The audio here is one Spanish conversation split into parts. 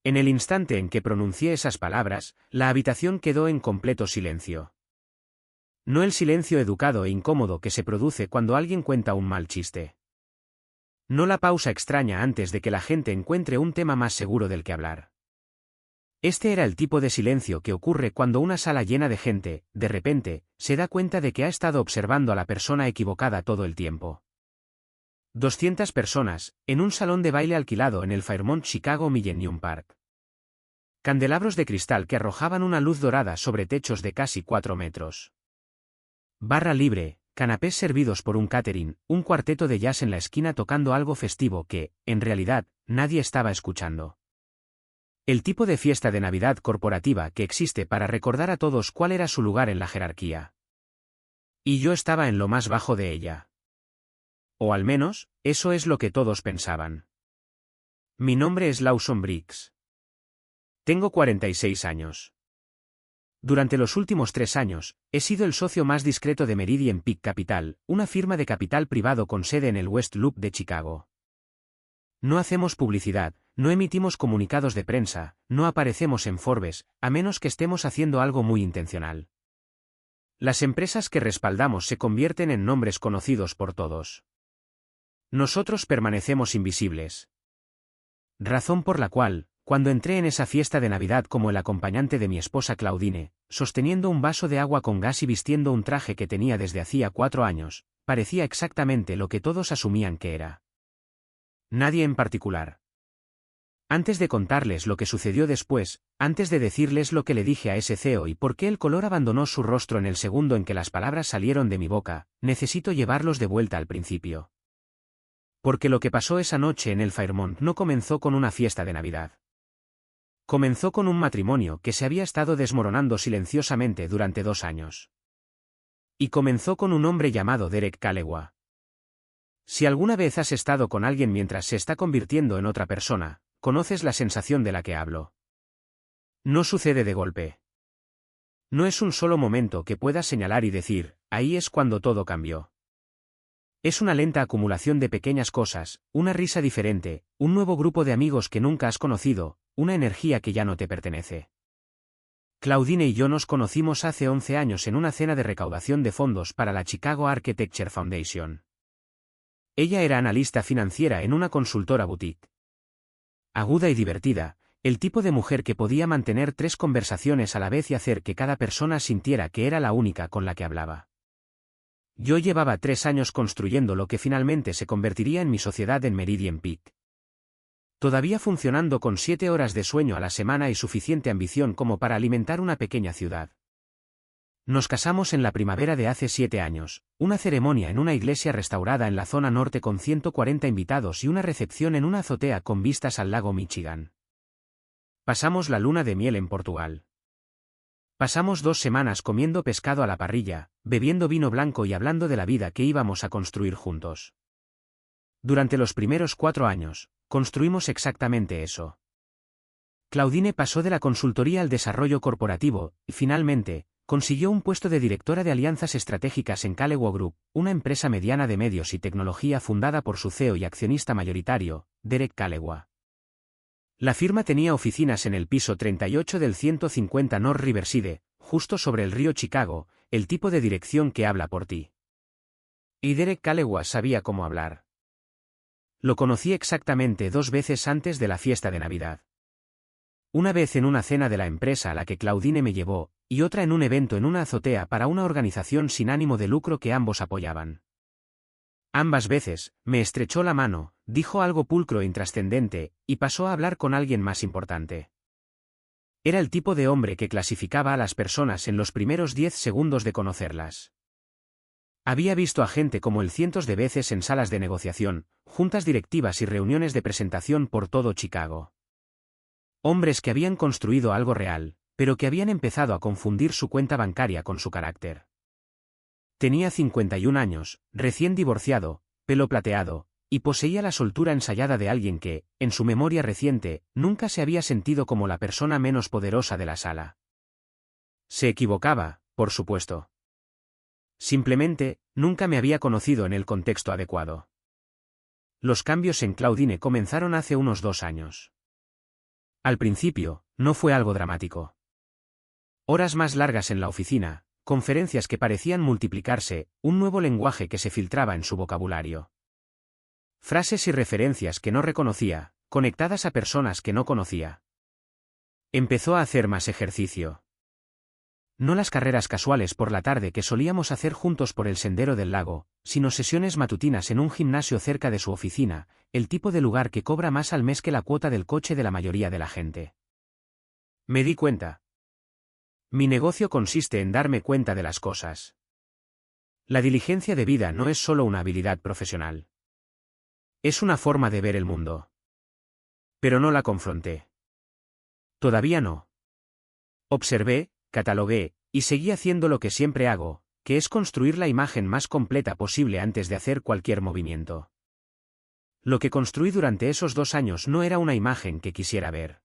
En el instante en que pronuncié esas palabras, la habitación quedó en completo silencio. No el silencio educado e incómodo que se produce cuando alguien cuenta un mal chiste. No la pausa extraña antes de que la gente encuentre un tema más seguro del que hablar. Este era el tipo de silencio que ocurre cuando una sala llena de gente, de repente, se da cuenta de que ha estado observando a la persona equivocada todo el tiempo. 200 personas, en un salón de baile alquilado en el Fairmont Chicago Millennium Park. Candelabros de cristal que arrojaban una luz dorada sobre techos de casi 4 metros. Barra libre, canapés servidos por un catering, un cuarteto de jazz en la esquina tocando algo festivo que, en realidad, nadie estaba escuchando. El tipo de fiesta de Navidad corporativa que existe para recordar a todos cuál era su lugar en la jerarquía. Y yo estaba en lo más bajo de ella. O al menos, eso es lo que todos pensaban. Mi nombre es Lawson Briggs. Tengo 46 años. Durante los últimos 3 años, he sido el socio más discreto de Meridian Peak Capital, una firma de capital privado con sede en el West Loop de Chicago. No hacemos publicidad, no emitimos comunicados de prensa, no aparecemos en Forbes, a menos que estemos haciendo algo muy intencional. Las empresas que respaldamos se convierten en nombres conocidos por todos. Nosotros permanecemos invisibles. Razón por la cual, cuando entré en esa fiesta de Navidad como el acompañante de mi esposa Claudine, sosteniendo un vaso de agua con gas y vistiendo un traje que tenía desde hacía 4 años, parecía exactamente lo que todos asumían que era. Nadie en particular. Antes de contarles lo que sucedió después, antes de decirles lo que le dije a ese CEO y por qué el color abandonó su rostro en el segundo en que las palabras salieron de mi boca, necesito llevarlos de vuelta al principio. Porque lo que pasó esa noche en el Fairmont no comenzó con una fiesta de Navidad. Comenzó con un matrimonio que se había estado desmoronando silenciosamente durante 2 años. Y comenzó con un hombre llamado Derek Callewa. Si alguna vez has estado con alguien mientras se está convirtiendo en otra persona, conoces la sensación de la que hablo. No sucede de golpe. No es un solo momento que puedas señalar y decir, ahí es cuando todo cambió. Es una lenta acumulación de pequeñas cosas, una risa diferente, un nuevo grupo de amigos que nunca has conocido, una energía que ya no te pertenece. Claudine y yo nos conocimos hace 11 años en una cena de recaudación de fondos para la Chicago Architecture Foundation. Ella era analista financiera en una consultora boutique. Aguda y divertida, el tipo de mujer que podía mantener 3 conversaciones a la vez y hacer que cada persona sintiera que era la única con la que hablaba. Yo llevaba 3 años construyendo lo que finalmente se convertiría en mi sociedad en Meridian Peak. Todavía funcionando con 7 horas de sueño a la semana y suficiente ambición como para alimentar una pequeña ciudad. Nos casamos en la primavera de hace 7 años, una ceremonia en una iglesia restaurada en la zona norte con 140 invitados y una recepción en una azotea con vistas al lago Michigan. Pasamos la luna de miel en Portugal. Pasamos 2 semanas comiendo pescado a la parrilla, bebiendo vino blanco y hablando de la vida que íbamos a construir juntos. Durante los primeros 4 años, construimos exactamente eso. Claudine pasó de la consultoría al desarrollo corporativo, y finalmente, consiguió un puesto de directora de alianzas estratégicas en Callewa Group, una empresa mediana de medios y tecnología fundada por su CEO y accionista mayoritario, Derek Callewa. La firma tenía oficinas en el piso 38 del 150 North Riverside, justo sobre el río Chicago, el tipo de dirección que habla por ti. Y Derek Callewa sabía cómo hablar. Lo conocí exactamente 2 veces antes de la fiesta de Navidad. Una vez en una cena de la empresa a la que Claudine me llevó, y otra en un evento en una azotea para una organización sin ánimo de lucro que ambos apoyaban. Ambas veces, me estrechó la mano, dijo algo pulcro e intrascendente, y pasó a hablar con alguien más importante. Era el tipo de hombre que clasificaba a las personas en los primeros 10 segundos de conocerlas. Había visto a gente como él cientos de veces en salas de negociación, juntas directivas y reuniones de presentación por todo Chicago. Hombres que habían construido algo real, pero que habían empezado a confundir su cuenta bancaria con su carácter. Tenía 51 años, recién divorciado, pelo plateado, y poseía la soltura ensayada de alguien que, en su memoria reciente, nunca se había sentido como la persona menos poderosa de la sala. Se equivocaba, por supuesto. Simplemente, nunca me había conocido en el contexto adecuado. Los cambios en Claudine comenzaron hace unos 2 años. Al principio, no fue algo dramático. Horas más largas en la oficina, conferencias que parecían multiplicarse, un nuevo lenguaje que se filtraba en su vocabulario. Frases y referencias que no reconocía, conectadas a personas que no conocía. Empezó a hacer más ejercicio. No las carreras casuales por la tarde que solíamos hacer juntos por el sendero del lago, sino sesiones matutinas en un gimnasio cerca de su oficina, el tipo de lugar que cobra más al mes que la cuota del coche de la mayoría de la gente. Me di cuenta. Mi negocio consiste en darme cuenta de las cosas. La diligencia de vida no es solo una habilidad profesional. Es una forma de ver el mundo. Pero no la confronté. Todavía no. Observé, catalogué, y seguí haciendo lo que siempre hago, que es construir la imagen más completa posible antes de hacer cualquier movimiento. Lo que construí durante esos 2 años no era una imagen que quisiera ver.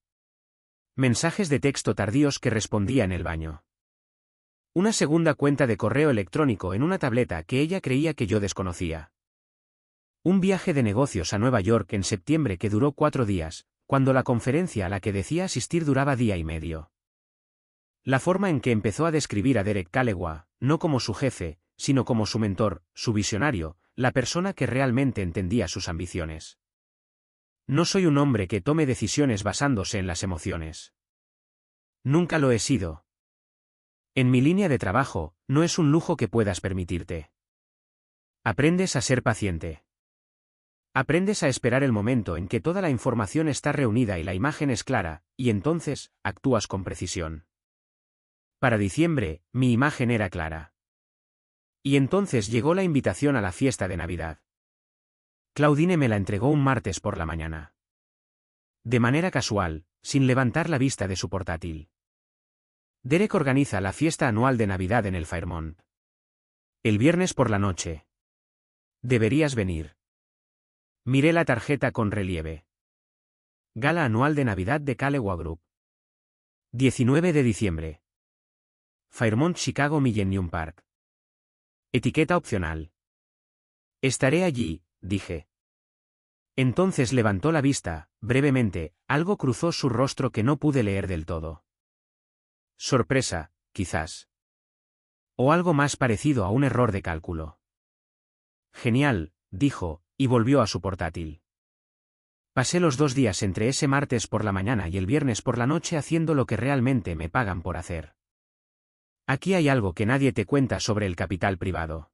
Mensajes de texto tardíos que respondía en el baño. Una segunda cuenta de correo electrónico en una tableta que ella creía que yo desconocía. Un viaje de negocios a Nueva York en septiembre que duró 4 días, cuando la conferencia a la que decía asistir duraba día y medio. La forma en que empezó a describir a Derek Callewa, no como su jefe, sino como su mentor, su visionario, la persona que realmente entendía sus ambiciones. No soy un hombre que tome decisiones basándose en las emociones. Nunca lo he sido. En mi línea de trabajo, no es un lujo que puedas permitirte. Aprendes a ser paciente. Aprendes a esperar el momento en que toda la información está reunida y la imagen es clara, y entonces, actúas con precisión. Para diciembre, mi imagen era clara. Y entonces llegó la invitación a la fiesta de Navidad. Claudine me la entregó un martes por la mañana. De manera casual, sin levantar la vista de su portátil. Derek organiza la fiesta anual de Navidad en el Fairmont. El viernes por la noche. Deberías venir. Miré la tarjeta con relieve. Gala anual de Navidad de Callewa Group. 19 de diciembre. Fairmont Chicago Millennium Park. Etiqueta opcional. Estaré allí, dije. Entonces levantó la vista, brevemente, algo cruzó su rostro que no pude leer del todo. Sorpresa, quizás. O algo más parecido a un error de cálculo. Genial, dijo, y volvió a su portátil. Pasé los 2 días entre ese martes por la mañana y el viernes por la noche haciendo lo que realmente me pagan por hacer. Aquí hay algo que nadie te cuenta sobre el capital privado.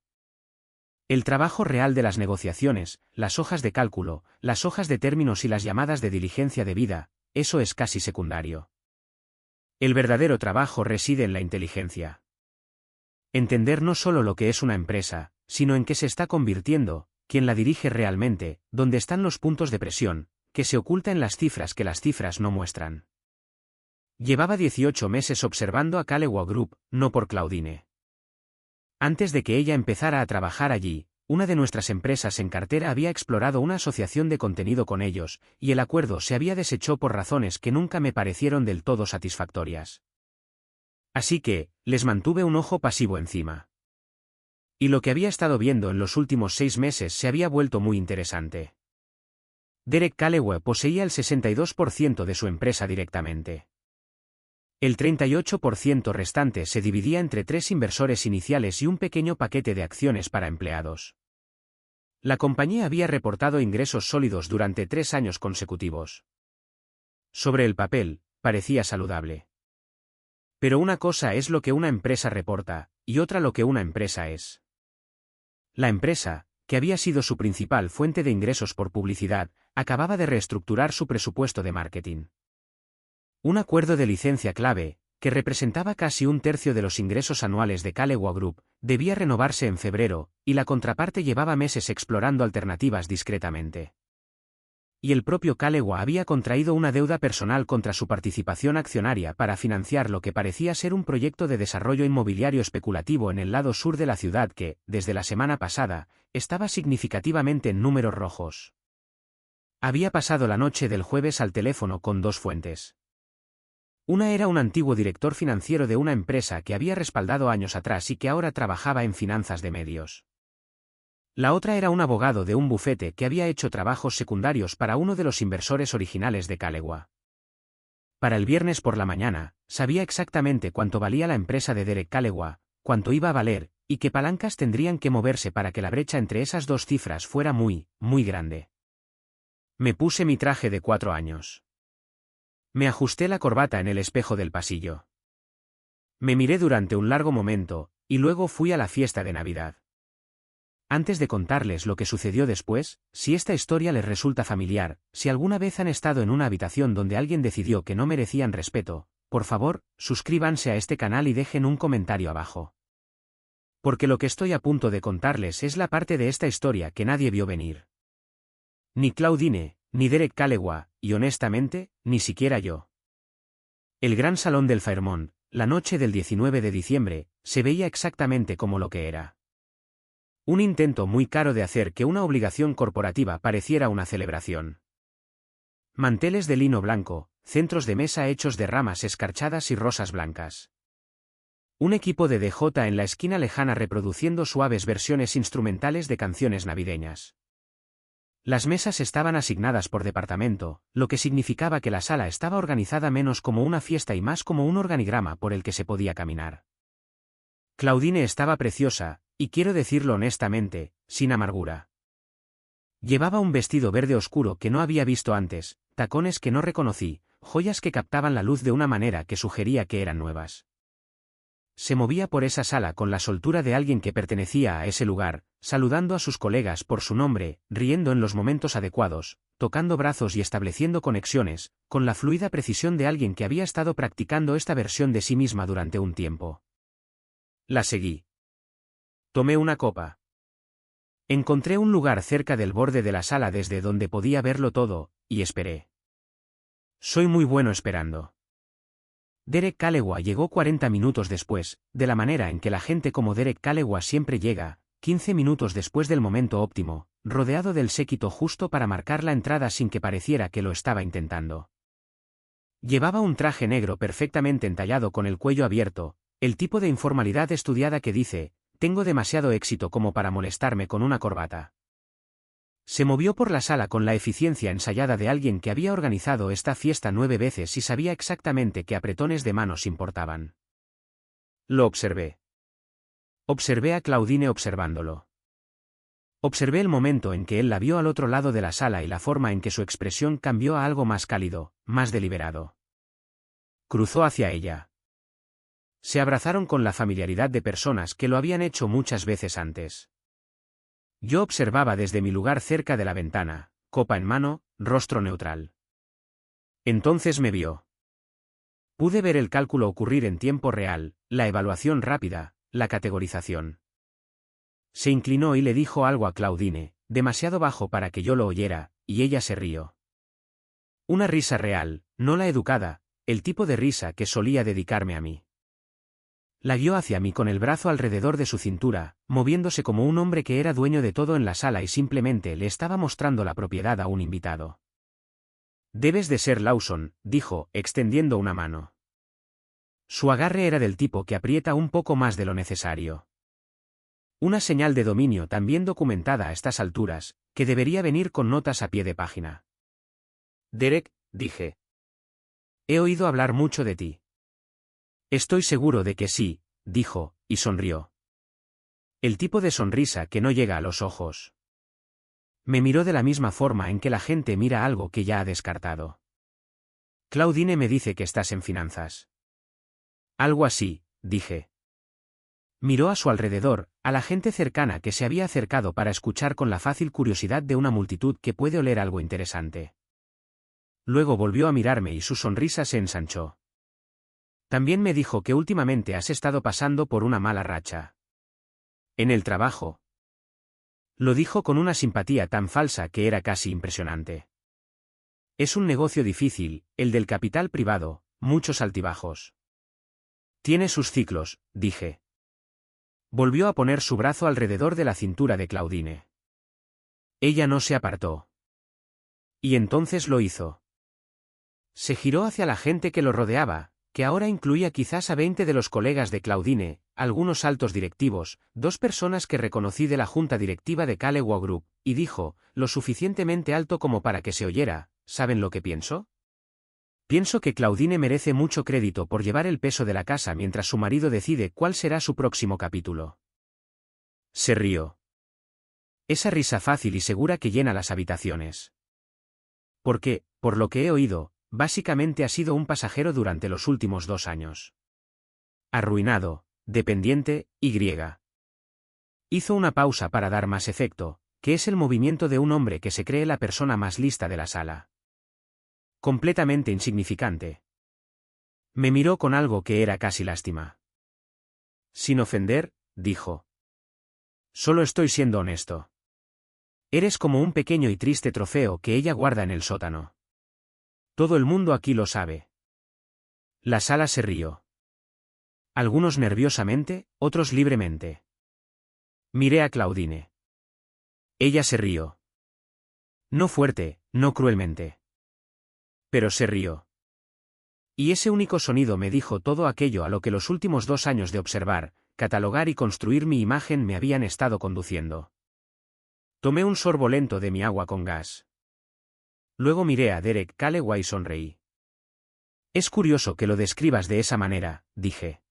El trabajo real de las negociaciones, las hojas de cálculo, las hojas de términos y las llamadas de diligencia de vida, eso es casi secundario. El verdadero trabajo reside en la inteligencia. Entender no solo lo que es una empresa, sino en qué se está convirtiendo, quién la dirige realmente, dónde están los puntos de presión, que se oculta en las cifras que las cifras no muestran. Llevaba 18 meses observando a Callewa Group, no por Claudine. Antes de que ella empezara a trabajar allí, una de nuestras empresas en cartera había explorado una asociación de contenido con ellos, y el acuerdo se había deshecho por razones que nunca me parecieron del todo satisfactorias. Así que, les mantuve un ojo pasivo encima. Y lo que había estado viendo en los últimos 6 meses se había vuelto muy interesante. Derek Callewa poseía el 62% de su empresa directamente. El 38% restante se dividía entre 3 inversores iniciales y un pequeño paquete de acciones para empleados. La compañía había reportado ingresos sólidos durante 3 años consecutivos. Sobre el papel, parecía saludable. Pero una cosa es lo que una empresa reporta, y otra lo que una empresa es. La empresa, que había sido su principal fuente de ingresos por publicidad, acababa de reestructurar su presupuesto de marketing. Un acuerdo de licencia clave, que representaba casi 1/3 de los ingresos anuales de Callewa Group, debía renovarse en febrero, y la contraparte llevaba meses explorando alternativas discretamente. Y el propio Callewa había contraído una deuda personal contra su participación accionaria para financiar lo que parecía ser un proyecto de desarrollo inmobiliario especulativo en el lado sur de la ciudad que, desde la semana pasada, estaba significativamente en números rojos. Había pasado la noche del jueves al teléfono con 2 fuentes. Una era un antiguo director financiero de una empresa que había respaldado años atrás y que ahora trabajaba en finanzas de medios. La otra era un abogado de un bufete que había hecho trabajos secundarios para uno de los inversores originales de Callewa. Para el viernes por la mañana, sabía exactamente cuánto valía la empresa de Derek Callewa, cuánto iba a valer, y qué palancas tendrían que moverse para que la brecha entre esas dos cifras fuera muy, muy grande. Me puse mi traje de 4 años. Me ajusté la corbata en el espejo del pasillo. Me miré durante un largo momento, y luego fui a la fiesta de Navidad. Antes de contarles lo que sucedió después, si esta historia les resulta familiar, si alguna vez han estado en una habitación donde alguien decidió que no merecían respeto, por favor, suscríbanse a este canal y dejen un comentario abajo. Porque lo que estoy a punto de contarles es la parte de esta historia que nadie vio venir. Ni Claudine, ni Derek Callewa, y honestamente, ni siquiera yo. El gran salón del Fairmont, la noche del 19 de diciembre, se veía exactamente como lo que era. Un intento muy caro de hacer que una obligación corporativa pareciera una celebración. Manteles de lino blanco, centros de mesa hechos de ramas escarchadas y rosas blancas. Un equipo de DJ en la esquina lejana reproduciendo suaves versiones instrumentales de canciones navideñas. Las mesas estaban asignadas por departamento, lo que significaba que la sala estaba organizada menos como una fiesta y más como un organigrama por el que se podía caminar. Claudine estaba preciosa, y quiero decirlo honestamente, sin amargura. Llevaba un vestido verde oscuro que no había visto antes, tacones que no reconocí, joyas que captaban la luz de una manera que sugería que eran nuevas. Se movía por esa sala con la soltura de alguien que pertenecía a ese lugar, saludando a sus colegas por su nombre, riendo en los momentos adecuados, tocando brazos y estableciendo conexiones, con la fluida precisión de alguien que había estado practicando esta versión de sí misma durante un tiempo. La seguí. Tomé una copa. Encontré un lugar cerca del borde de la sala desde donde podía verlo todo, y esperé. Soy muy bueno esperando. Derek Callewa llegó 40 minutos después, de la manera en que la gente como Derek Callewa siempre llega, 15 minutos después del momento óptimo, rodeado del séquito justo para marcar la entrada sin que pareciera que lo estaba intentando. Llevaba un traje negro perfectamente entallado con el cuello abierto, el tipo de informalidad estudiada que dice, tengo demasiado éxito como para molestarme con una corbata. Se movió por la sala con la eficiencia ensayada de alguien que había organizado esta fiesta 9 veces y sabía exactamente qué apretones de manos importaban. Lo observé. Observé a Claudine observándolo. Observé el momento en que él la vio al otro lado de la sala y la forma en que su expresión cambió a algo más cálido, más deliberado. Cruzó hacia ella. Se abrazaron con la familiaridad de personas que lo habían hecho muchas veces antes. Yo observaba desde mi lugar cerca de la ventana, copa en mano, rostro neutral. Entonces me vio. Pude ver el cálculo ocurrir en tiempo real, la evaluación rápida, la categorización. Se inclinó y le dijo algo a Claudine, demasiado bajo para que yo lo oyera, y ella se rió. Una risa real, no la educada, el tipo de risa que solía dedicarme a mí. La guió hacia mí con el brazo alrededor de su cintura, moviéndose como un hombre que era dueño de todo en la sala y simplemente le estaba mostrando la propiedad a un invitado. Debes de ser Lawson, dijo, extendiendo una mano. Su agarre era del tipo que aprieta un poco más de lo necesario. Una señal de dominio tan bien documentada a estas alturas, que debería venir con notas a pie de página. Derek, dije. He oído hablar mucho de ti. Estoy seguro de que sí, dijo, y sonrió. El tipo de sonrisa que no llega a los ojos. Me miró de la misma forma en que la gente mira algo que ya ha descartado. Claudine me dice que estás en finanzas. Algo así, dije. Miró a su alrededor, a la gente cercana que se había acercado para escuchar con la fácil curiosidad de una multitud que puede oler algo interesante. Luego volvió a mirarme y su sonrisa se ensanchó. También me dijo que últimamente has estado pasando por una mala racha. En el trabajo. Lo dijo con una simpatía tan falsa que era casi impresionante. Es un negocio difícil, el del capital privado, muchos altibajos. Tiene sus ciclos, dije. Volvió a poner su brazo alrededor de la cintura de Claudine. Ella no se apartó. Y entonces lo hizo. Se giró hacia la gente que lo rodeaba, que ahora incluía quizás a 20 de los colegas de Claudine, algunos altos directivos, 2 personas que reconocí de la junta directiva de Callewa Group, y dijo, lo suficientemente alto como para que se oyera, ¿saben lo que pienso? Pienso que Claudine merece mucho crédito por llevar el peso de la casa mientras su marido decide cuál será su próximo capítulo. Se rió. Esa risa fácil y segura que llena las habitaciones. Porque, por lo que he oído, básicamente ha sido un pasajero durante los últimos 2 años. Arruinado, dependiente, y griega. Hizo una pausa para dar más efecto, que es el movimiento de un hombre que se cree la persona más lista de la sala. Completamente insignificante. Me miró con algo que era casi lástima. Sin ofender, dijo. Solo estoy siendo honesto. Eres como un pequeño y triste trofeo que ella guarda en el sótano. Todo el mundo aquí lo sabe. La sala se rió. Algunos nerviosamente, otros libremente. Miré a Claudine. Ella se rió. No fuerte, no cruelmente. Pero se rió. Y ese único sonido me dijo todo aquello a lo que los últimos 2 años de observar, catalogar y construir mi imagen me habían estado conduciendo. Tomé un sorbo lento de mi agua con gas. Luego miré a Derek Calloway y sonreí. Es curioso que lo describas de esa manera, dije.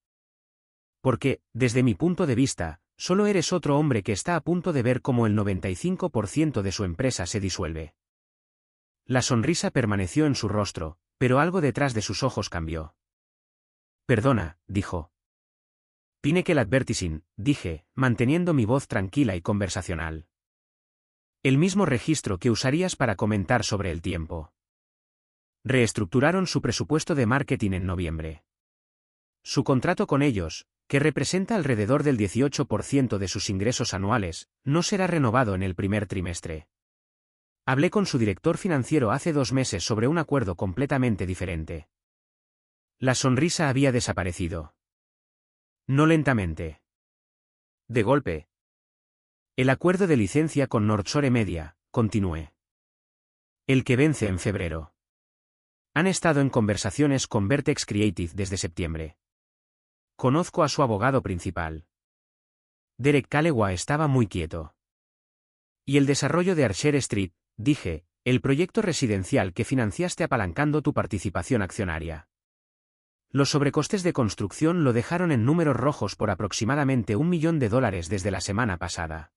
Porque, desde mi punto de vista, solo eres otro hombre que está a punto de ver cómo el 95% de su empresa se disuelve. La sonrisa permaneció en su rostro, pero algo detrás de sus ojos cambió. Perdona, dijo. Pinnacle Advertising, dije, manteniendo mi voz tranquila y conversacional. El mismo registro que usarías para comentar sobre el tiempo. Reestructuraron su presupuesto de marketing en noviembre. Su contrato con ellos, que representa alrededor del 18% de sus ingresos anuales, no será renovado en el primer trimestre. Hablé con su director financiero hace 2 meses sobre un acuerdo completamente diferente. La sonrisa había desaparecido. No lentamente. De golpe. El acuerdo de licencia con Nordshore Media, continué. El que vence en febrero. Han estado en conversaciones con Vertex Creative desde septiembre. Conozco a su abogado principal. Derek Calloway estaba muy quieto. Y el desarrollo de Archer Street, dije, el proyecto residencial que financiaste apalancando tu participación accionaria. Los sobrecostes de construcción lo dejaron en números rojos por aproximadamente $1 millón desde la semana pasada.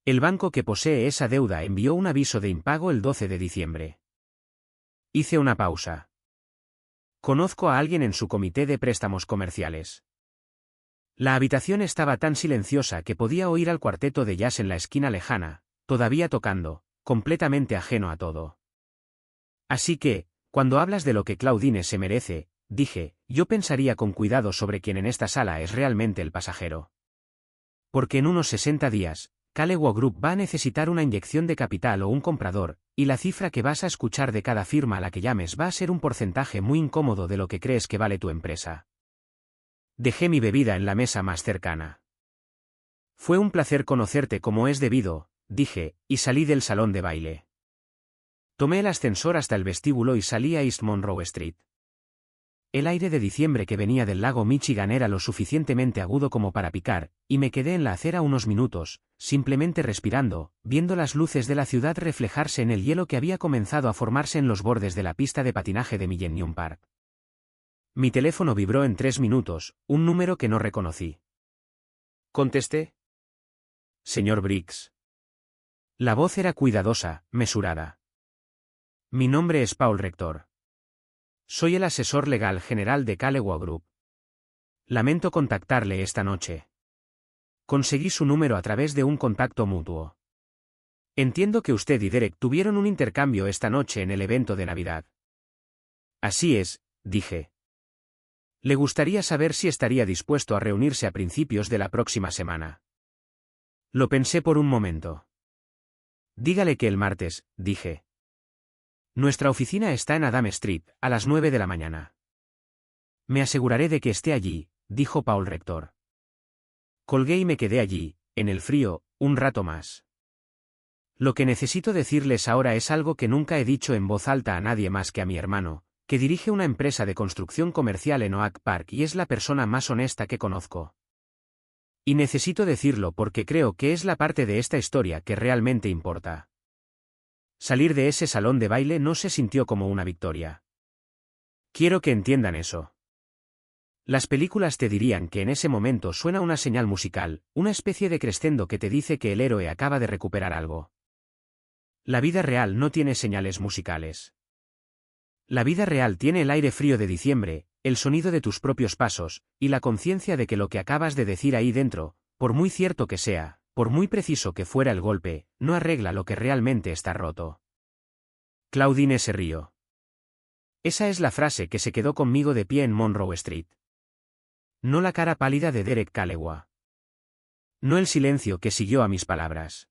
El banco que posee esa deuda envió un aviso de impago el 12 de diciembre. Hice una pausa. Conozco a alguien en su comité de préstamos comerciales. La habitación estaba tan silenciosa que podía oír al cuarteto de jazz en la esquina lejana, todavía tocando, completamente ajeno a todo. Así que, cuando hablas de lo que Claudine se merece, dije, yo pensaría con cuidado sobre quién en esta sala es realmente el pasajero. Porque en unos 60 días, Calloway Group va a necesitar una inyección de capital o un comprador, y la cifra que vas a escuchar de cada firma a la que llames va a ser un porcentaje muy incómodo de lo que crees que vale tu empresa. Dejé mi bebida en la mesa más cercana. Fue un placer conocerte como es debido, dije, y salí del salón de baile. Tomé el ascensor hasta el vestíbulo y salí a East Monroe Street. El aire de diciembre que venía del lago Michigan era lo suficientemente agudo como para picar, y me quedé en la acera unos minutos, simplemente respirando, viendo las luces de la ciudad reflejarse en el hielo que había comenzado a formarse en los bordes de la pista de patinaje de Millennium Park. Mi teléfono vibró en 3 minutos, un número que no reconocí. Contesté. Señor Briggs. La voz era cuidadosa, mesurada. Mi nombre es Paul Rector. Soy el asesor legal general de Calloway Group. Lamento contactarle esta noche. Conseguí su número a través de un contacto mutuo. Entiendo que usted y Derek tuvieron un intercambio esta noche en el evento de Navidad. Así es, dije. Le gustaría saber si estaría dispuesto a reunirse a principios de la próxima semana. Lo pensé por un momento. Dígale que el martes, dije. Nuestra oficina está en Adam Street, a las 9 de la mañana. Me aseguraré de que esté allí, dijo Paul Rector. Colgué y me quedé allí, en el frío, un rato más. Lo que necesito decirles ahora es algo que nunca he dicho en voz alta a nadie más que a mi hermano, que dirige una empresa de construcción comercial en Oak Park y es la persona más honesta que conozco. Y necesito decirlo porque creo que es la parte de esta historia que realmente importa. Salir de ese salón de baile no se sintió como una victoria. Quiero que entiendan eso. Las películas te dirían que en ese momento suena una señal musical, una especie de crescendo que te dice que el héroe acaba de recuperar algo. La vida real no tiene señales musicales. La vida real tiene el aire frío de diciembre, el sonido de tus propios pasos, y la conciencia de que lo que acabas de decir ahí dentro, por muy cierto que sea, por muy preciso que fuera el golpe, no arregla lo que realmente está roto. Claudine se rió. Esa es la frase que se quedó conmigo de pie en Monroe Street. No la cara pálida de Derek Calloway. No el silencio que siguió a mis palabras.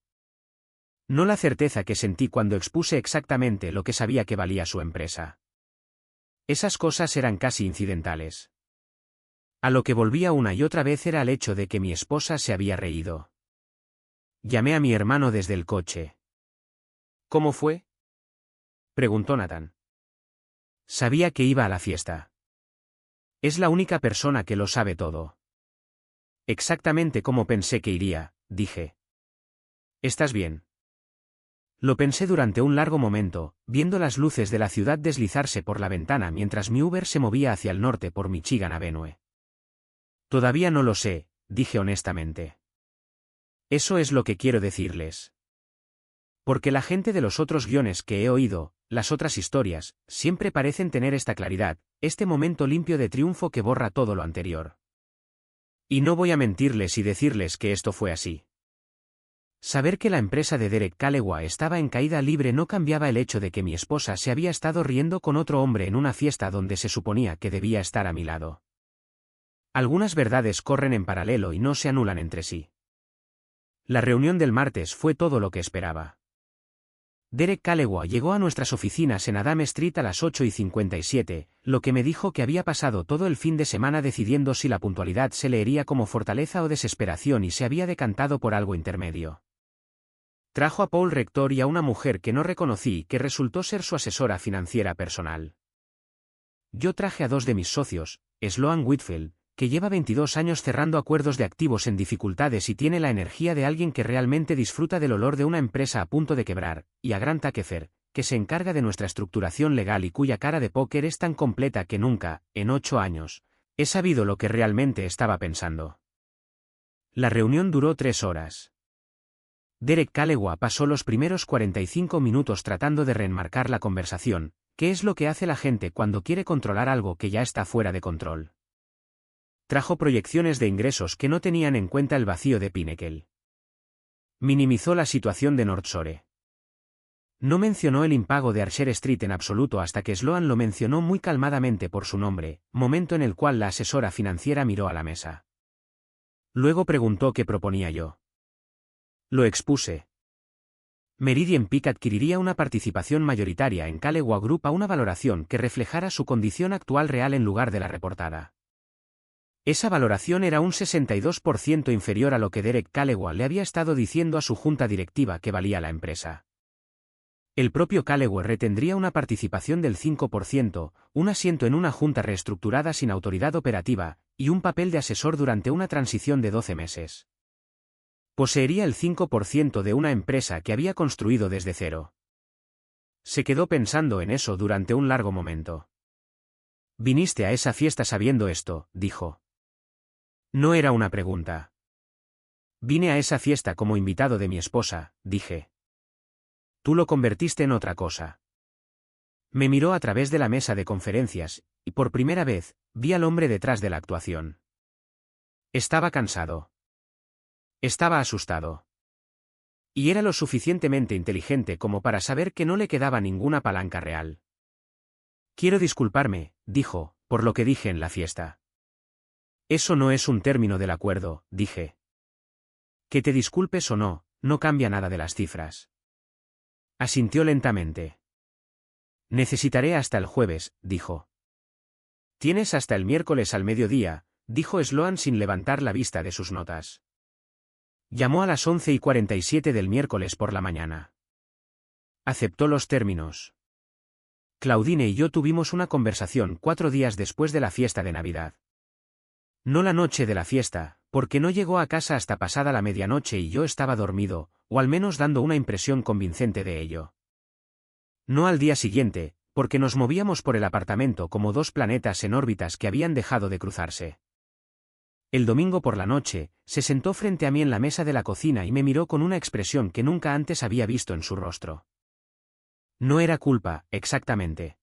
No la certeza que sentí cuando expuse exactamente lo que sabía que valía su empresa. Esas cosas eran casi incidentales. A lo que volvía una y otra vez era el hecho de que mi esposa se había reído. Llamé a mi hermano desde el coche. ¿Cómo fue?, preguntó Nathan. Sabía que iba a la fiesta. Es la única persona que lo sabe todo. Exactamente como pensé que iría, dije. ¿Estás bien? Lo pensé durante un largo momento, viendo las luces de la ciudad deslizarse por la ventana mientras mi Uber se movía hacia el norte por Michigan Avenue. Todavía no lo sé, dije honestamente. Eso es lo que quiero decirles. Porque la gente de los otros guiones que he oído, las otras historias, siempre parecen tener esta claridad, este momento limpio de triunfo que borra todo lo anterior. Y no voy a mentirles y decirles que esto fue así. Saber que la empresa de Derek Calloway estaba en caída libre no cambiaba el hecho de que mi esposa se había estado riendo con otro hombre en una fiesta donde se suponía que debía estar a mi lado. Algunas verdades corren en paralelo y no se anulan entre sí. La reunión del martes fue todo lo que esperaba. Derek Calloway llegó a nuestras oficinas en Adam Street a las 8:57, lo que me dijo que había pasado todo el fin de semana decidiendo si la puntualidad se leería como fortaleza o desesperación y se había decantado por algo intermedio. Trajo a Paul Rector y a una mujer que no reconocí que resultó ser su asesora financiera personal. Yo traje a dos de mis socios, Sloan Whitfield, que lleva 22 años cerrando acuerdos de activos en dificultades y tiene la energía de alguien que realmente disfruta del olor de una empresa a punto de quebrar, y a Grant Akefer, que se encarga de nuestra estructuración legal y cuya cara de póker es tan completa que nunca, en 8 años, he sabido lo que realmente estaba pensando. La reunión duró 3 horas. Derek Calloway pasó los primeros 45 minutos tratando de reenmarcar la conversación, que es lo que hace la gente cuando quiere controlar algo que ya está fuera de control. Trajo proyecciones de ingresos que no tenían en cuenta el vacío de Pinnacle. Minimizó la situación de North Shore. No mencionó el impago de Archer Street en absoluto hasta que Sloan lo mencionó muy calmadamente por su nombre, momento en el cual la asesora financiera miró a la mesa. Luego preguntó qué proponía yo. Lo expuse. Meridian Peak adquiriría una participación mayoritaria en Calloway Group a una valoración que reflejara su condición actual real en lugar de la reportada. Esa valoración era un 62% inferior a lo que Derek Calloway le había estado diciendo a su junta directiva que valía la empresa. El propio Calloway retendría una participación del 5%, un asiento en una junta reestructurada sin autoridad operativa, y un papel de asesor durante una transición de 12 meses. Poseería el 5% de una empresa que había construido desde cero. Se quedó pensando en eso durante un largo momento. «Viniste a esa fiesta sabiendo esto», dijo. No era una pregunta. Vine a esa fiesta como invitado de mi esposa, dije. Tú lo convertiste en otra cosa. Me miró a través de la mesa de conferencias, y por primera vez, vi al hombre detrás de la actuación. Estaba cansado. Estaba asustado. Y era lo suficientemente inteligente como para saber que no le quedaba ninguna palanca real. Quiero disculparme, dijo, por lo que dije en la fiesta. Eso no es un término del acuerdo, dije. Que te disculpes o no, no cambia nada de las cifras. Asintió lentamente. Necesitaré hasta el jueves, dijo. Tienes hasta el miércoles al mediodía, dijo Sloan sin levantar la vista de sus notas. Llamó a las 11:47 del miércoles por la mañana. Aceptó los términos. Claudine y yo tuvimos una conversación 4 días después de la fiesta de Navidad. No la noche de la fiesta, porque no llegó a casa hasta pasada la medianoche y yo estaba dormido, o al menos dando una impresión convincente de ello. No al día siguiente, porque nos movíamos por el apartamento como dos planetas en órbitas que habían dejado de cruzarse. El domingo por la noche, se sentó frente a mí en la mesa de la cocina y me miró con una expresión que nunca antes había visto en su rostro. No era culpa, exactamente.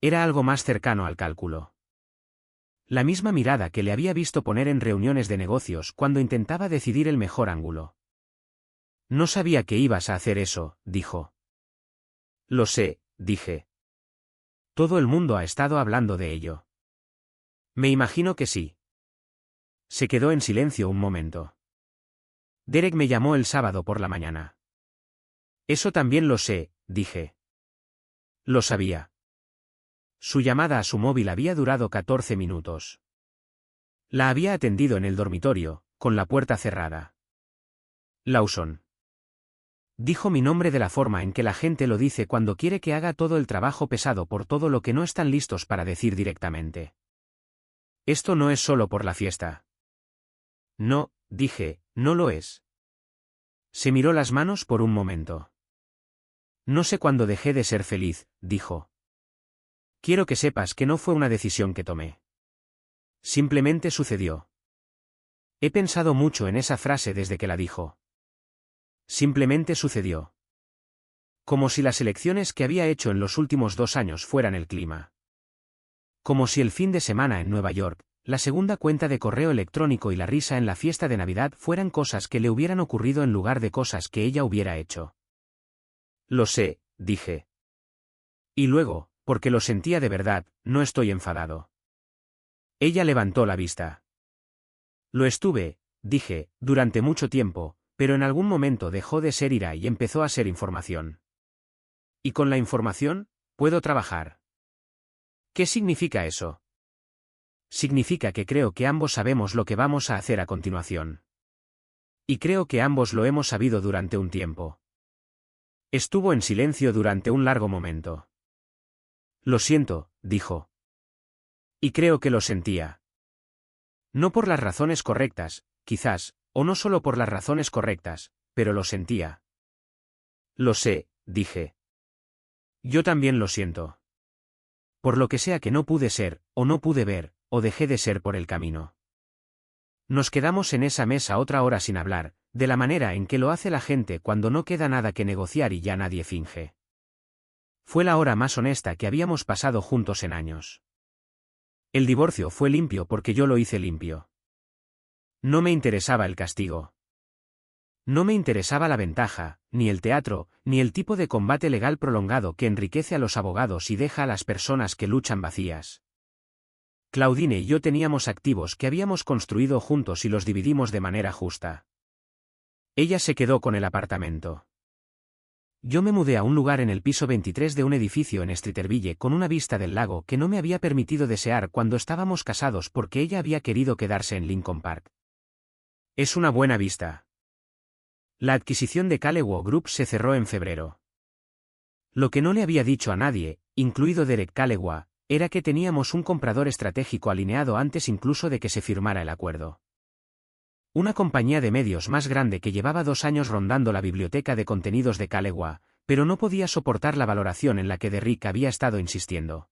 Era algo más cercano al cálculo. La misma mirada que le había visto poner en reuniones de negocios cuando intentaba decidir el mejor ángulo. No sabía que ibas a hacer eso, dijo. Lo sé, dije. Todo el mundo ha estado hablando de ello. Me imagino que sí. Se quedó en silencio un momento. Derek me llamó el sábado por la mañana. Eso también lo sé, dije. Lo sabía. Su llamada a su móvil había durado 14 minutos. La había atendido en el dormitorio, con la puerta cerrada. Lawson. Dijo mi nombre de la forma en que la gente lo dice cuando quiere que haga todo el trabajo pesado por todo lo que no están listos para decir directamente. Esto no es solo por la fiesta. No, dije, no lo es. Se miró las manos por un momento. No sé cuándo dejé de ser feliz, dijo. Quiero que sepas que no fue una decisión que tomé. Simplemente sucedió. He pensado mucho en esa frase desde que la dijo. Simplemente sucedió. Como si las elecciones que había hecho en los últimos 2 años fueran el clima. Como si el fin de semana en Nueva York, la segunda cuenta de correo electrónico y la risa en la fiesta de Navidad fueran cosas que le hubieran ocurrido en lugar de cosas que ella hubiera hecho. Lo sé, dije. Y luego, porque lo sentía de verdad, no estoy enfadado. Ella levantó la vista. Lo estuve, dije, durante mucho tiempo, pero en algún momento dejó de ser ira y empezó a ser información. Y con la información, puedo trabajar. ¿Qué significa eso? Significa que creo que ambos sabemos lo que vamos a hacer a continuación. Y creo que ambos lo hemos sabido durante un tiempo. Estuvo en silencio durante un largo momento. Lo siento, dijo. Y creo que lo sentía. No por las razones correctas, quizás, o no solo por las razones correctas, pero lo sentía. Lo sé, dije. Yo también lo siento. Por lo que sea que no pude ser, o no pude ver, o dejé de ser por el camino. Nos quedamos en esa mesa otra hora sin hablar, de la manera en que lo hace la gente cuando no queda nada que negociar y ya nadie finge. Fue la hora más honesta que habíamos pasado juntos en años. El divorcio fue limpio porque yo lo hice limpio. No me interesaba el castigo. No me interesaba la ventaja, ni el teatro, ni el tipo de combate legal prolongado que enriquece a los abogados y deja a las personas que luchan vacías. Claudine y yo teníamos activos que habíamos construido juntos y los dividimos de manera justa. Ella se quedó con el apartamento. Yo me mudé a un lugar en el piso 23 de un edificio en Streeterville con una vista del lago que no me había permitido desear cuando estábamos casados porque ella había querido quedarse en Lincoln Park. Es una buena vista. La adquisición de Calewo Group se cerró en febrero. Lo que no le había dicho a nadie, incluido Derek Calewa, era que teníamos un comprador estratégico alineado antes incluso de que se firmara el acuerdo. Una compañía de medios más grande que llevaba 2 años rondando la biblioteca de contenidos de Calewa, pero no podía soportar la valoración en la que Derrick había estado insistiendo.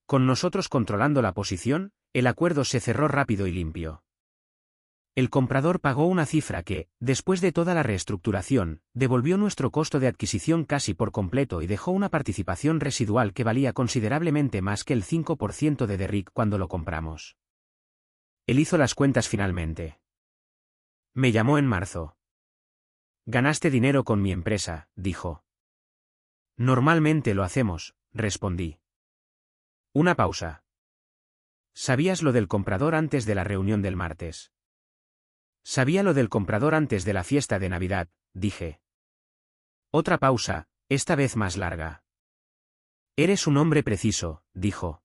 Con nosotros controlando la posición, el acuerdo se cerró rápido y limpio. El comprador pagó una cifra que, después de toda la reestructuración, devolvió nuestro costo de adquisición casi por completo y dejó una participación residual que valía considerablemente más que el 5% de Derrick cuando lo compramos. Él hizo las cuentas finalmente. Me llamó en marzo. Ganaste dinero con mi empresa, dijo. Normalmente lo hacemos, respondí. Una pausa. ¿Sabías lo del comprador antes de la reunión del martes? Sabía lo del comprador antes de la fiesta de Navidad, dije. Otra pausa, esta vez más larga. Eres un hombre preciso, dijo.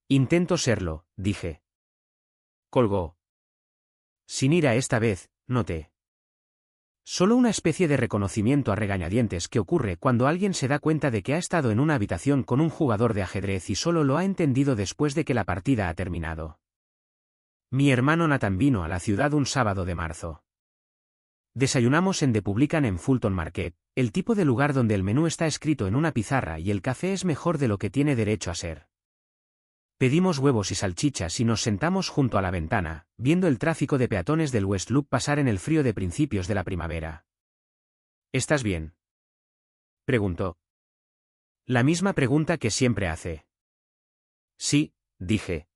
Intento serlo, dije. Colgó. Sin ira esta vez, noté. Solo una especie de reconocimiento a regañadientes que ocurre cuando alguien se da cuenta de que ha estado en una habitación con un jugador de ajedrez y solo lo ha entendido después de que la partida ha terminado. Mi hermano Nathan vino a la ciudad un sábado de marzo. Desayunamos en The Publican en Fulton Market, el tipo de lugar donde el menú está escrito en una pizarra y el café es mejor de lo que tiene derecho a ser. Pedimos huevos y salchichas y nos sentamos junto a la ventana, viendo el tráfico de peatones del West Loop pasar en el frío de principios de la primavera. ¿Estás bien?, preguntó. La misma pregunta que siempre hace. Sí, dije.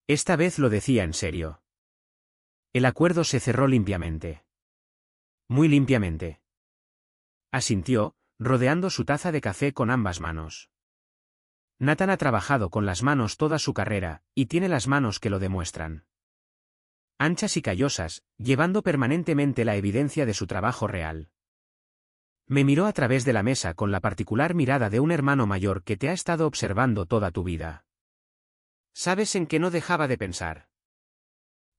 Esta vez lo decía en serio. El acuerdo se cerró limpiamente. Muy limpiamente. Asintió, rodeando su taza de café con ambas manos. Nathan ha trabajado con las manos toda su carrera, y tiene las manos que lo demuestran. Anchas y callosas, llevando permanentemente la evidencia de su trabajo real. Me miró a través de la mesa con la particular mirada de un hermano mayor que te ha estado observando toda tu vida. ¿Sabes en qué no dejaba de pensar?,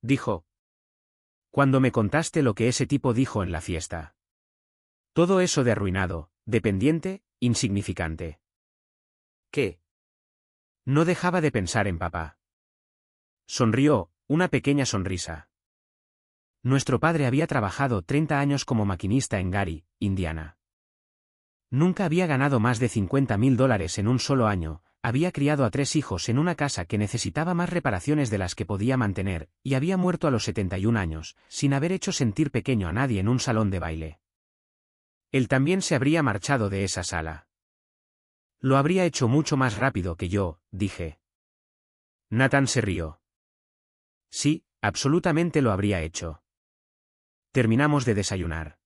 dijo. Cuando me contaste lo que ese tipo dijo en la fiesta. Todo eso de arruinado, dependiente, insignificante. ¿Qué? No dejaba de pensar en papá. Sonrió, una pequeña sonrisa. Nuestro padre había trabajado 30 años como maquinista en Gary, Indiana. Nunca había ganado más de $50,000 en un solo año, había criado a 3 hijos en una casa que necesitaba más reparaciones de las que podía mantener, y había muerto a los 71 años, sin haber hecho sentir pequeño a nadie en un salón de baile. Él también se habría marchado de esa sala. Lo habría hecho mucho más rápido que yo, dije. Nathan se rió. Sí, absolutamente lo habría hecho. Terminamos de desayunar.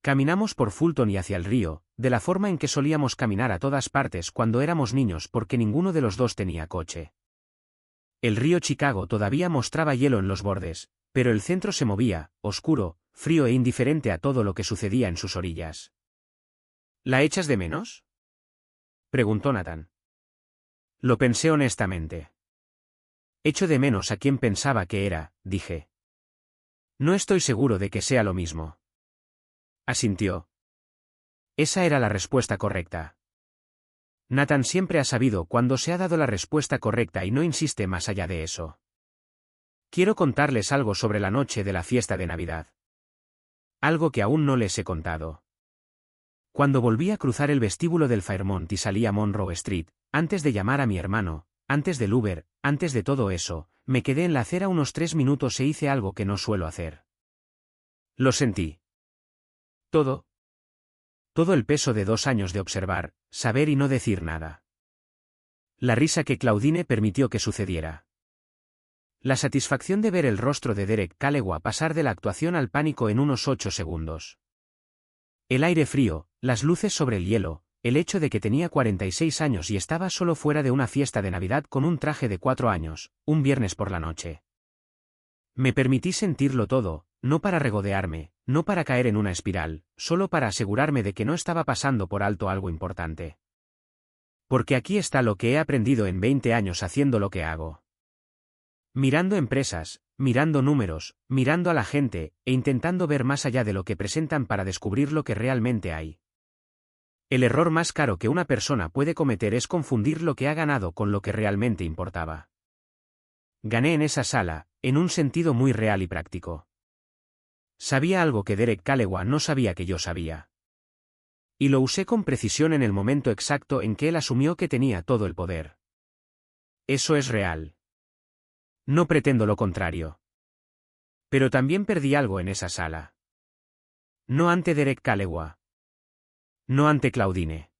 Caminamos por Fulton y hacia el río, de la forma en que solíamos caminar a todas partes cuando éramos niños porque ninguno de los dos tenía coche. El río Chicago todavía mostraba hielo en los bordes, pero el centro se movía, oscuro, frío e indiferente a todo lo que sucedía en sus orillas. ¿La echas de menos?, preguntó Nathan. Lo pensé honestamente. Echo de menos a quien pensaba que era, dije. No estoy seguro de que sea lo mismo. Asintió. Esa era la respuesta correcta. Nathan siempre ha sabido cuándo se ha dado la respuesta correcta y no insiste más allá de eso. Quiero contarles algo sobre la noche de la fiesta de Navidad. Algo que aún no les he contado. Cuando volví a cruzar el vestíbulo del Fairmont y salí a Monroe Street, antes de llamar a mi hermano, antes del Uber, antes de todo eso, me quedé en la acera unos 3 minutos e hice algo que no suelo hacer. Lo sentí. Todo el peso de 2 años de observar, saber y no decir nada. La risa que Claudine permitió que sucediera. La satisfacción de ver el rostro de Derek Callewa pasar de la actuación al pánico en unos 8 segundos. El aire frío, las luces sobre el hielo, el hecho de que tenía 46 años y estaba solo fuera de una fiesta de Navidad con un traje de 4 años, un viernes por la noche. Me permití sentirlo todo, no para regodearme, no para caer en una espiral, solo para asegurarme de que no estaba pasando por alto algo importante. Porque aquí está lo que he aprendido en 20 años haciendo lo que hago. Mirando empresas, mirando números, mirando a la gente, e intentando ver más allá de lo que presentan para descubrir lo que realmente hay. El error más caro que una persona puede cometer es confundir lo que ha ganado con lo que realmente importaba. Gané en esa sala, en un sentido muy real y práctico. Sabía algo que Derek Callewa no sabía que yo sabía. Y lo usé con precisión en el momento exacto en que él asumió que tenía todo el poder. Eso es real. No pretendo lo contrario. Pero también perdí algo en esa sala. No ante Derek Callewa. No ante Claudine.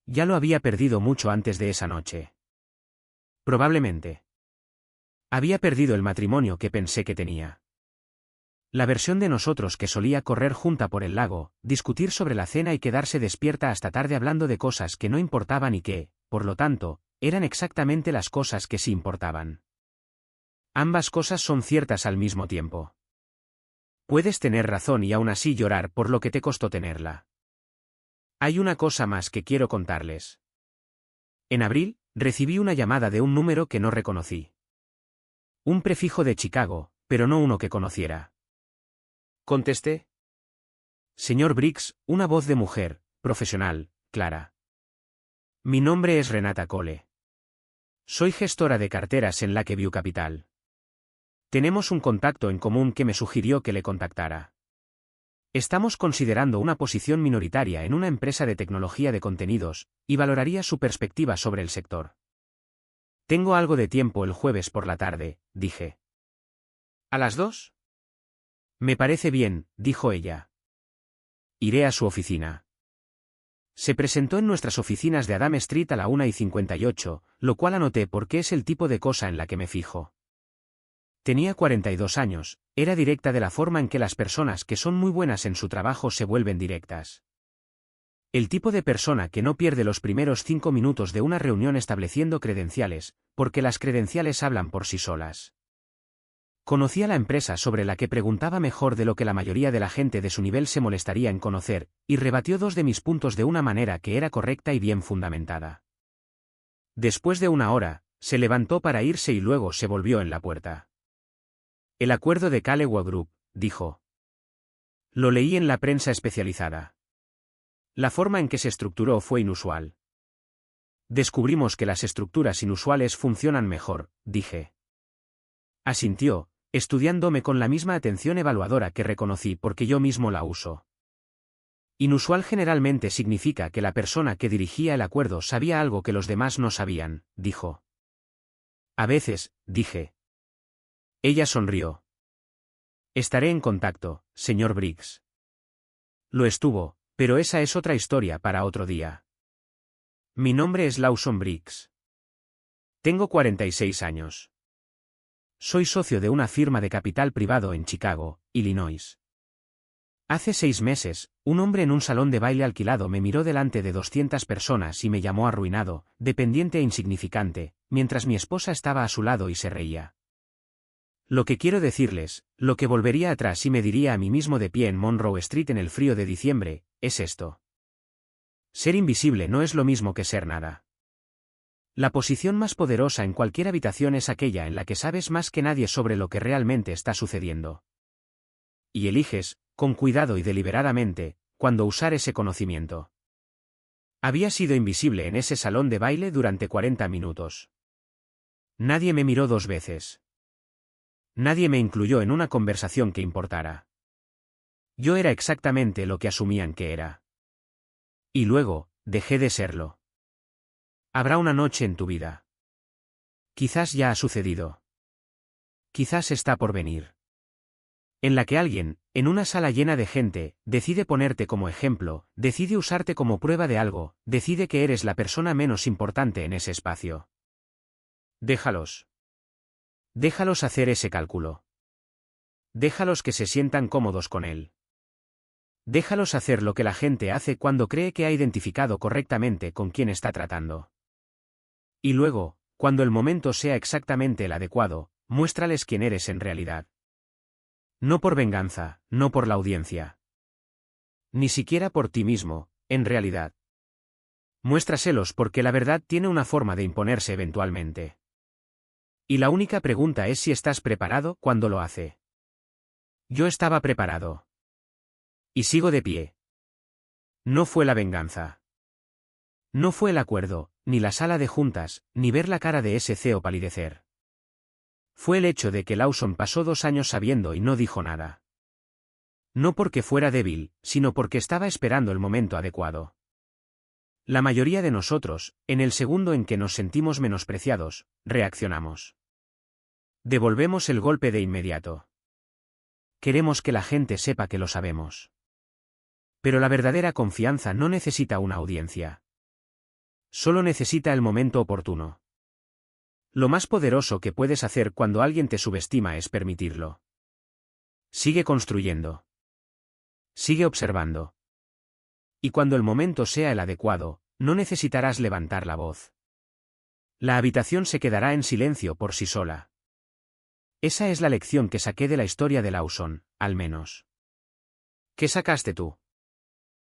Ya lo había perdido mucho antes de esa noche. Probablemente. Había perdido el matrimonio que pensé que tenía. La versión de nosotros que solía correr junta por el lago, discutir sobre la cena y quedarse despierta hasta tarde hablando de cosas que no importaban y que, por lo tanto, eran exactamente las cosas que sí importaban. Ambas cosas son ciertas al mismo tiempo. Puedes tener razón y aún así llorar por lo que te costó tenerla. Hay una cosa más que quiero contarles. En abril, recibí una llamada de un número que no reconocí. Un prefijo de Chicago, pero no uno que conociera. Contesté. Señor Briggs, una voz de mujer, profesional, clara. Mi nombre es Renata Cole. Soy gestora de carteras en Lakeview Capital. Tenemos un contacto en común que me sugirió que le contactara. Estamos considerando una posición minoritaria en una empresa de tecnología de contenidos, y valoraría su perspectiva sobre el sector. Tengo algo de tiempo el jueves por la tarde, dije. ¿A las 2? Me parece bien, dijo ella. Iré a su oficina. Se presentó en nuestras oficinas de Adam Street a la 1:58, lo cual anoté porque es el tipo de cosa en la que me fijo. Tenía 42 años, era directa de la forma en que las personas que son muy buenas en su trabajo se vuelven directas. El tipo de persona que no pierde los primeros 5 minutos de una reunión estableciendo credenciales, porque las credenciales hablan por sí solas. Conocía la empresa sobre la que preguntaba mejor de lo que la mayoría de la gente de su nivel se molestaría en conocer, y rebatió 2 de mis puntos de una manera que era correcta y bien fundamentada. Después de una hora, se levantó para irse y luego se volvió en la puerta. El acuerdo de Calewa Group, dijo. Lo leí en la prensa especializada. La forma en que se estructuró fue inusual. Descubrimos que las estructuras inusuales funcionan mejor, dije. Asintió, estudiándome con la misma atención evaluadora que reconocí porque yo mismo la uso. Inusual generalmente significa que la persona que dirigía el acuerdo sabía algo que los demás no sabían, dijo. A veces, dije. Ella sonrió. Estaré en contacto, señor Briggs. Lo estuvo, pero esa es otra historia para otro día. Mi nombre es Lawson Briggs. Tengo 46 años. Soy socio de una firma de capital privado en Chicago, Illinois. Hace 6 meses, un hombre en un salón de baile alquilado me miró delante de 200 personas y me llamó arruinado, dependiente e insignificante, mientras mi esposa estaba a su lado y se reía. Lo que quiero decirles, lo que volvería atrás y me diría a mí mismo de pie en Monroe Street en el frío de diciembre, es esto. Ser invisible no es lo mismo que ser nada. La posición más poderosa en cualquier habitación es aquella en la que sabes más que nadie sobre lo que realmente está sucediendo. Y eliges, con cuidado y deliberadamente, cuándo usar ese conocimiento. Había sido invisible en ese salón de baile durante 40 minutos. Nadie me miró 2 veces. Nadie me incluyó en una conversación que importara. Yo era exactamente lo que asumían que era. Y luego, dejé de serlo. Habrá una noche en tu vida. Quizás ya ha sucedido. Quizás está por venir. En la que alguien, en una sala llena de gente, decide ponerte como ejemplo, decide usarte como prueba de algo, decide que eres la persona menos importante en ese espacio. Déjalos. Déjalos hacer ese cálculo. Déjalos que se sientan cómodos con él. Déjalos hacer lo que la gente hace cuando cree que ha identificado correctamente con quién está tratando. Y luego, cuando el momento sea exactamente el adecuado, muéstrales quién eres en realidad. No por venganza, no por la audiencia. Ni siquiera por ti mismo, en realidad. Muéstraselos porque la verdad tiene una forma de imponerse eventualmente. Y la única pregunta es si estás preparado cuando lo hace. Yo estaba preparado. Y sigo de pie. No fue la venganza. No fue el acuerdo, ni la sala de juntas, ni ver la cara de ese CEO palidecer. Fue el hecho de que Lawson pasó 2 años sabiendo y no dijo nada. No porque fuera débil, sino porque estaba esperando el momento adecuado. La mayoría de nosotros, en el segundo en que nos sentimos menospreciados, reaccionamos. Devolvemos el golpe de inmediato. Queremos que la gente sepa que lo sabemos. Pero la verdadera confianza no necesita una audiencia. Solo necesita el momento oportuno. Lo más poderoso que puedes hacer cuando alguien te subestima es permitirlo. Sigue construyendo. Sigue observando. Y cuando el momento sea el adecuado, no necesitarás levantar la voz. La habitación se quedará en silencio por sí sola. Esa es la lección que saqué de la historia de Lawson, al menos. ¿Qué sacaste tú?